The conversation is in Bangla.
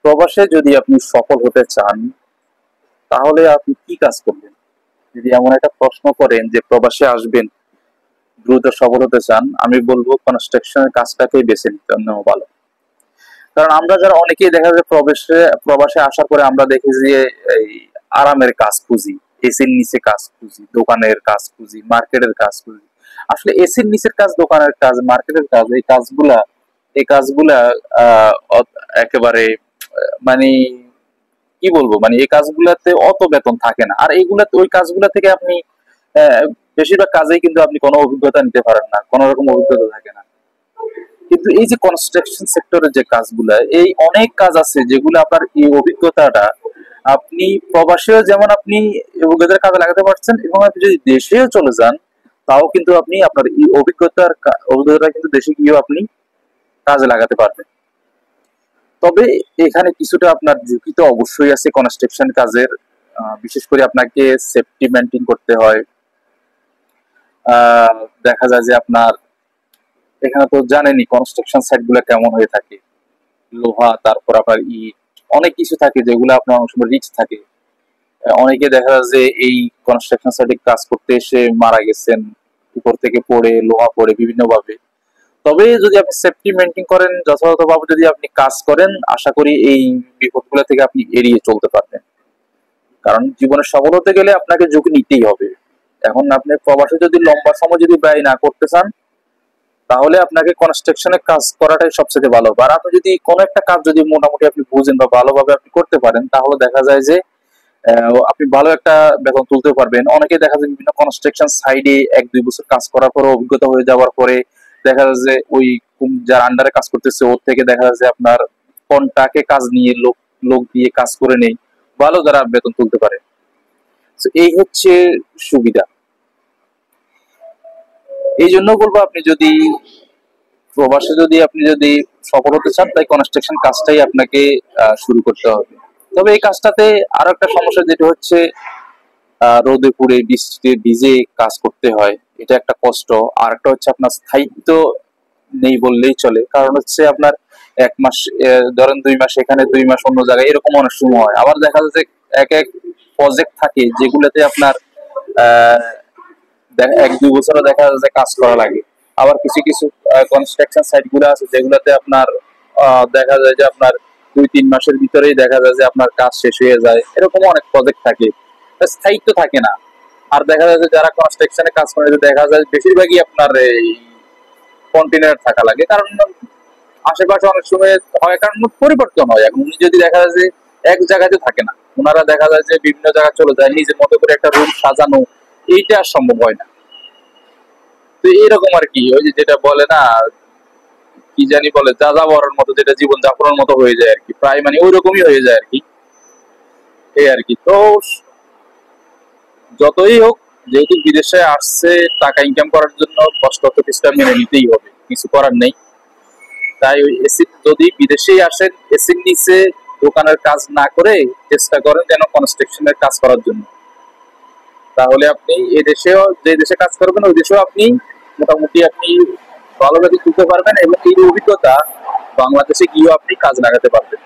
প্রবাসে যদি আপনি সফল হতে চান তাহলে আপনি কি কাজ করবেন? যদি এমন একটা প্রশ্ন করেন যে প্রবাসে আসবেন, দ্রুত সফল হতে চান, আমি বলবো কনস্ট্রাকশনের কাজটাকেই বেছে নিতে নেওয়া ভালো। কারণ আমরা যারা অনেকেই দেখা যায় প্রবাসে আসার পরে আমরা দেখি যে এই আরামের কাজ খুঁজি, এসির নিচে কাজ খুঁজি, দোকানের কাজ খুঁজি, মার্কেটের কাজ খুঁজি। আসলে এসির নিচের কাজ, দোকানের কাজ, মার্কেটের কাজ, এই কাজগুলা একেবারে মানে কি বলবো, মানে এই কাজগুলাতে অত বেতন থাকে না। আর এইগুলাতে ওই কাজগুলা থেকে আপনি আহ, বেশিরভাগ কাজেই কিন্তু আপনি কোনো অভিজ্ঞতা নিতে পারেন না, কোনো রকম অভিজ্ঞতা থাকে না। কিন্তু এই যে কনস্ট্রাকশন সেক্টরের যে কাজগুলা, এই অনেক কাজ আছে যেগুলো আপনার এই অভিজ্ঞতাটা আপনি প্রবাসেও যেমন আপনি এই অভিজ্ঞতার কাজে লাগাতে পারছেন, এবং আপনি যদি দেশেও চলে যান তাও কিন্তু আপনি আপনার এই অভিজ্ঞতাটা কিন্তু দেশে গিয়েও আপনি কাজে লাগাতে পারবেন। তবে এখানে কিছুটা আপনার ঝুঁকি তো অবশ্যই আছে কনস্ট্রাকশন কাজের। বিশেষ করে আপনাকে সেফটি মেনটেন করতে হয়। দেখা যায় যে আপনার এখানে তো জানেনই কনস্ট্রাকশন সাইট গুলো কেমন হয়ে থাকে, লোহা, তারপর আপনার ইট, অনেক কিছু থাকে যেগুলো আপনার অনেক সময় রিস্ক থাকে। অনেকে দেখা যায় যে এই কনস্ট্রাকশন সাইটে কাজ করতে এসে মারা গেছেন, উপর থেকে পড়ে, লোহা পড়ে বিভিন্ন ভাবে। তবে যদি আপনি সেফটি মেনটেন করেন, যথাযথভাবে যদি আপনি কাজ করেন, আশা করি এই বিপদগুলো থেকে আপনি এড়িয়ে চলতে পারবেন। কারণ জীবনে সফল হতে গেলে আপনাকে ঝুঁকি নিতেই হবে। এখন আপনি প্রবাসে যদি লম্বা সময় যদি ব্যয় না করতে চান, তাহলে আপনাকে কনস্ট্রাকশনের কাজ করাটাই সবচেয়ে ভালো। আর আপনি যদি কোনো একটা কাজ যদি মোটামুটি আপনি বুঝেন বা ভালোভাবে আপনি করতে পারেন, তাহলে দেখা যায় যে আপনি ভালো একটা বেতন তুলতে পারবেন। অনেকে দেখা যায় বিভিন্ন কনস্ট্রাকশন সাইডে 1-2 বছর কাজ করার পরে, অভিজ্ঞতা হয়ে যাওয়ার পরে দেখা যায় যে ওই যার আন্ডারে কাজ করতেছে ওর থেকে দেখা যায় যে আপনার কন্ট্রাক্টে কাজ নিয়ে লোক লোক দিয়ে কাজ করে নেই, ভালো যারা বেতন তুলতে পারে। তো এই হচ্ছে সুবিধা। এই জন্য বলবো আপনি যদি প্রবাসে যদি সফল হতে চান, তাই কনস্ট্রাকশন কাজটাই আপনাকে শুরু করতে হবে। তবে এই কাজটাতে আরো একটা সমস্যা, যেটা হচ্ছে রোদে পুড়ে বৃষ্টিতে ভিজে কাজ করতে হয়, এটা একটা কষ্ট। আর একটা হচ্ছে আপনার স্থায়িত্ব নেই বললেই চলে। কারণ হচ্ছে আপনার 1 মাস, ধরেন 2 মাস এখানে, 2 মাস অন্য জায়গায়, এরকম অনেক সময় হয়। আবার দেখা যাচ্ছে এক এক প্রজেক্ট থাকে যেগুলোতে আপনার আহ 1-2 বছরও দেখা যাচ্ছে কাজ করা লাগে। আবার কিছু কিছু কনস্ট্রাকশন সাইট গুলো আছে যেগুলোতে আপনার দেখা যায় যে আপনার 2-3 মাসের ভিতরেই দেখা যায় যে আপনার কাজ শেষ হয়ে যায়, এরকম অনেক প্রজেক্ট থাকে, স্থায়িত্ব থাকে না। আর দেখা যায় যে যারা কনস্ট্রাকশনে কাজ করে, দেখা যায় বেশিরভাগই আপনার এই কন্টেনার থাকা লাগে। কারণ আশেপাশে অনেক সময় হয়, কারণ পরিবর্তন হয়। এখন উনি যদি দেখা যায় যে এক জায়গাতে থাকে না, ওনারা দেখা যায় যে বিভিন্ন জায়গায় চলে যায়, নিজের মতো করে একটা রুম সাজানো, এইটা আর সম্ভব হয় না। তো এইরকম আর কি, ওই যে যেটা বলে না, কি জানি বলে, যা যাবরের মতো, যেটা জীবন যাপনের মতো হয়ে যায় আর কি, প্রায় মানে ওই রকমই হয়ে যায় আর কি। এই আর কি। তো যতই হোক, যেহেতু বিদেশে আসছে টাকা ইনকাম করার জন্য, কষ্ট তো কিছুটা মেনে নিতেই হবে, কিছু করার নেই। তাই ওই এসি, যদি বিদেশেই আসেন, এসির নিচে দোকানের কাজ না করে চেষ্টা করেন যেন কনস্ট্রাকশনের কাজ করার জন্য। তাহলে আপনি এই দেশেও, যে দেশে কাজ করবেন ওই দেশেও আপনি মোটামুটি আপনি ভালোভাবে তুলতে পারবেন, এবং এই অভিজ্ঞতা বাংলাদেশে গিয়েও আপনি কাজ লাগাতে পারবেন।